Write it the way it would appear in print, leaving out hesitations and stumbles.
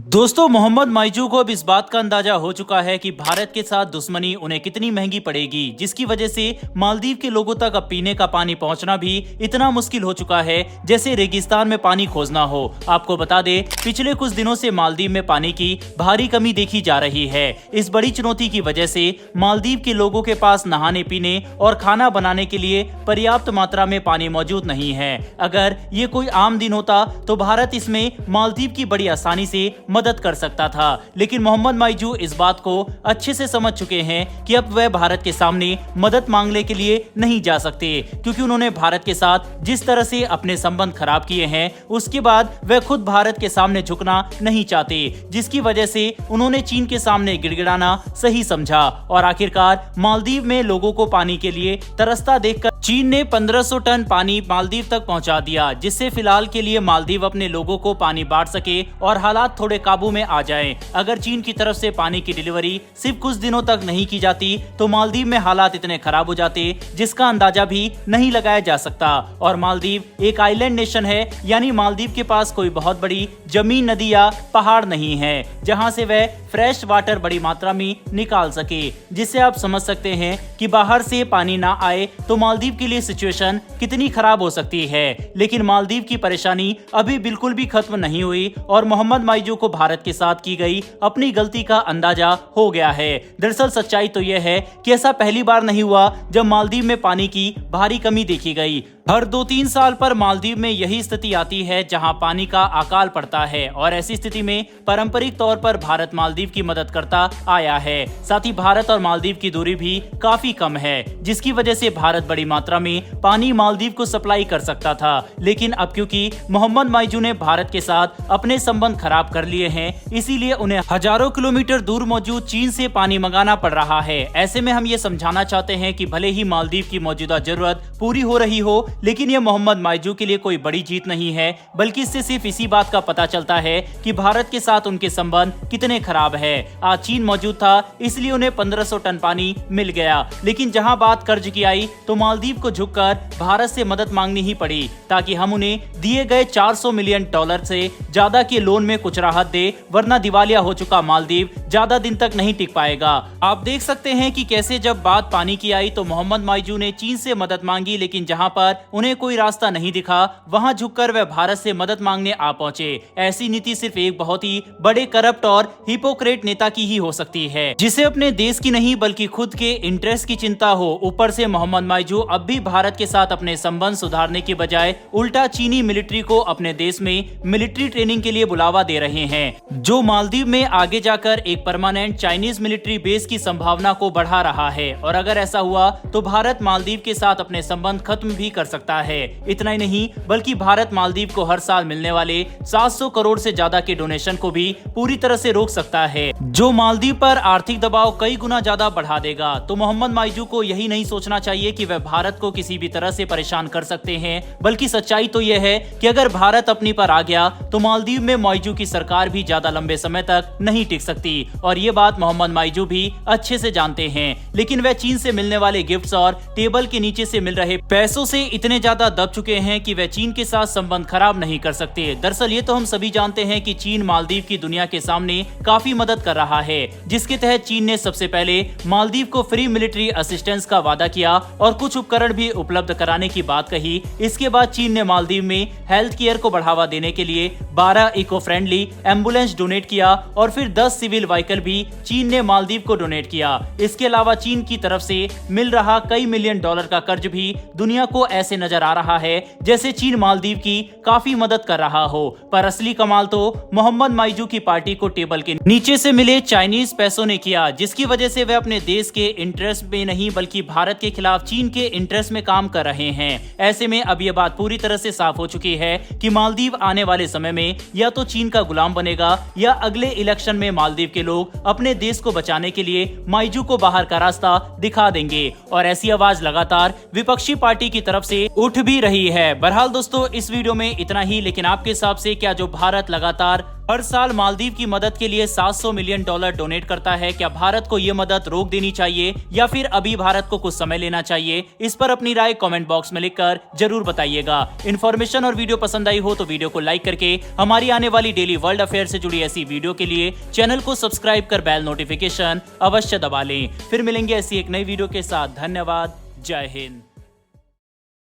दोस्तों, मोहम्मद माइजू को अब इस बात का अंदाजा हो चुका है कि भारत के साथ दुश्मनी उन्हें कितनी महंगी पड़ेगी, जिसकी वजह से मालदीव के लोगों तक अब पीने का पानी पहुंचना भी इतना मुश्किल हो चुका है जैसे रेगिस्तान में पानी खोजना हो। आपको बता दें, पिछले कुछ दिनों से मालदीव में पानी की भारी कमी देखी जा रही है। इस बड़ी चुनौती की वजह से मालदीव के लोगों के पास नहाने पीने और खाना बनाने के लिए पर्याप्त मात्रा में पानी मौजूद नहीं है। अगर ये कोई आम दिन होता तो भारत इसमें मालदीव की बड़ी आसानी से मदद कर सकता था, लेकिन मोहम्मद माइजू इस बात को अच्छे से समझ चुके हैं कि अब वह भारत के सामने मदद मांगने के लिए नहीं जा सकते, क्योंकि उन्होंने भारत के साथ जिस तरह से अपने संबंध खराब किए हैं उसके बाद वह खुद भारत के सामने झुकना नहीं चाहते, जिसकी वजह से उन्होंने चीन के सामने गिड़गिड़ाना सही समझा। और आखिरकार मालदीव में लोगों को पानी के लिए तरसता देखकर चीन ने 1500 टन पानी मालदीव तक पहुंचा दिया, जिससे फिलहाल के लिए मालदीव अपने लोगों को पानी बांट सके और हालात थोड़े काबू में आ जाएं। अगर चीन की तरफ से पानी की डिलीवरी सिर्फ कुछ दिनों तक नहीं की जाती तो मालदीव में हालात इतने खराब हो जाते जिसका अंदाजा भी नहीं लगाया जा सकता। और मालदीव एक आइलैंड नेशन है, यानी मालदीव के पास कोई बहुत बड़ी जमीन, नदी या पहाड़ नहीं है जहां से वह फ्रेश वाटर बड़ी मात्रा में निकाल सके, जिससे आप समझ सकते हैं कि बाहर से पानी ना आए तो मालदीव के लिए सिचुएशन कितनी खराब हो सकती है। लेकिन मालदीव की परेशानी अभी बिल्कुल भी खत्म नहीं हुई और मोहम्मद माइजू को भारत के साथ की गई अपनी गलती का अंदाजा हो गया है। दरअसल सच्चाई तो यह है कि ऐसा पहली बार नहीं हुआ जब मालदीव में पानी की भारी कमी देखी गई। हर 2-3 साल पर मालदीव में यही स्थिति आती है जहां पानी का अकाल पड़ता है, और ऐसी स्थिति में पारंपरिक तौर पर भारत मालदीव की मदद करता आया है। साथ ही भारत और मालदीव की दूरी भी काफी कम है, जिसकी वजह से भारत बड़ी मात्रा में पानी मालदीव को सप्लाई कर सकता था। लेकिन अब क्योंकि मोहम्मद माइजू ने भारत के साथ अपने संबंध खराब कर लिए हैं, इसीलिए उन्हें हजारों किलोमीटर दूर मौजूद चीन से पानी मंगाना पड़ रहा है। ऐसे में हम ये समझाना चाहते हैं कि भले ही मालदीव की मौजूदा जरूरत पूरी हो रही हो, लेकिन यह मोहम्मद माइजू के लिए कोई बड़ी जीत नहीं है, बल्कि इससे सिर्फ इसी बात का पता चलता है कि भारत के साथ उनके संबंध कितने खराब है। आज चीन मौजूद था, इसलिए उन्हें 1500 टन पानी मिल गया, लेकिन जहां बात कर्ज की आई तो मालदीव को झुककर भारत से मदद मांगनी ही पड़ी, ताकि हम उन्हें दिए गए $400 मिलियन से ज्यादा के लोन में कुछ राहत दे, वरना दिवालिया हो चुका मालदीव ज्यादा दिन तक नहीं टिक पाएगा। आप देख सकते हैं कि कैसे जब बात पानी की आई तो मोहम्मद माइजू ने चीन से मदद मांगी, लेकिन जहां पर उन्हें कोई रास्ता नहीं दिखा वहां झुककर वह भारत से मदद मांगने आ पहुंचे। ऐसी नीति सिर्फ एक बहुत ही बड़े करप्ट और हिपोक्रेट नेता की ही हो सकती है, जिसे अपने देश की नहीं बल्कि खुद के इंटरेस्ट की चिंता हो। ऊपर से मोहम्मद माइजू अब भी भारत के साथ अपने संबंध सुधारने की बजाय उल्टा चीनी मिलिट्री को अपने देश में मिलिट्री ट्रेनिंग के लिए बुलावा दे रहे हैं, जो मालदीव में आगे जाकर एक परमानेंट चाइनीज मिलिट्री बेस की संभावना को बढ़ा रहा है। और अगर ऐसा हुआ तो भारत मालदीव के साथ अपने संबंध खत्म भी कर सकता है। इतना ही नहीं, बल्कि भारत मालदीव को हर साल मिलने वाले 700 करोड़ से ज्यादा के डोनेशन को भी पूरी तरह से रोक सकता है, जो मालदीव पर आर्थिक दबाव कई गुना ज्यादा बढ़ा देगा। तो मोहम्मद माइजू को यही नहीं सोचना चाहिए कि वह भारत को किसी भी तरह से परेशान कर सकते हैं, बल्कि सच्चाई तो यह है कि अगर भारत अपनी पर आ गया तो मालदीव में माइजू की सरकार भी ज्यादा लंबे समय तक नहीं टिक सकती। और ये बात मोहम्मद माइजू भी अच्छे से जानते हैं, लेकिन वह चीन से मिलने वाले गिफ्ट्स और टेबल के नीचे से मिल रहे पैसों से इतने ज्यादा दब चुके हैं कि वह चीन के साथ संबंध खराब नहीं कर सकते। दरअसल ये तो हम सभी जानते हैं कि चीन मालदीव की दुनिया के सामने काफी मदद कर रहा है, जिसके तहत चीन ने सबसे पहले मालदीव को फ्री मिलिट्री असिस्टेंस का वादा किया और कुछ उपकरण भी उपलब्ध कराने की बात कही। इसके बाद चीन ने मालदीव में हेल्थ केयर को बढ़ावा देने के लिए 12 इको फ्रेंडली एम्बुलेंस डोनेट किया और फिर 10 सिविल व्हीकल भी चीन ने मालदीव को डोनेट किया। इसके अलावा चीन की तरफ से मिल रहा कई मिलियन डॉलर का कर्ज भी दुनिया को ऐसे नजर आ रहा है जैसे चीन मालदीव की काफी मदद कर रहा हो। पर असली कमाल तो मोहम्मद माइजू की पार्टी को टेबल के नीचे से मिले चाइनीज पैसों ने किया, जिसकी वजह से वे अपने देश के इंटरेस्ट में नहीं बल्कि भारत के खिलाफ चीन के इंटरेस्ट में काम कर रहे हैं। ऐसे में अब यह बात पूरी तरह से साफ हो चुकी है कि मालदीव आने वाले समय में या तो चीन का गुलाम बनेगा या अगले इलेक्शन में मालदीव के लोग अपने देश को बचाने के लिए माइजू को बाहर का रास्ता दिखा देंगे। और ऐसी आवाज लगातार विपक्षी पार्टी की तरफ से उठ भी रही है। बहरहाल दोस्तों, इस वीडियो में इतना ही, लेकिन आपके हिसाब से क्या जो भारत लगातार हर साल मालदीव की मदद के लिए $700 मिलियन डोनेट करता है। क्या भारत को ये मदद रोक देनी चाहिए या फिर अभी भारत को कुछ समय लेना चाहिए? इस पर अपनी राय कमेंट बॉक्स में लिखकर जरूर बताइएगा। इन्फॉर्मेशन और वीडियो पसंद आई हो तो वीडियो को लाइक करके हमारी आने वाली डेली वर्ल्ड अफेयर से जुड़ी ऐसी वीडियो के लिए चैनल को सब्सक्राइब कर बेल नोटिफिकेशन अवश्य दबा लें। फिर मिलेंगे ऐसी एक नई वीडियो के साथ। धन्यवाद। जय हिंद।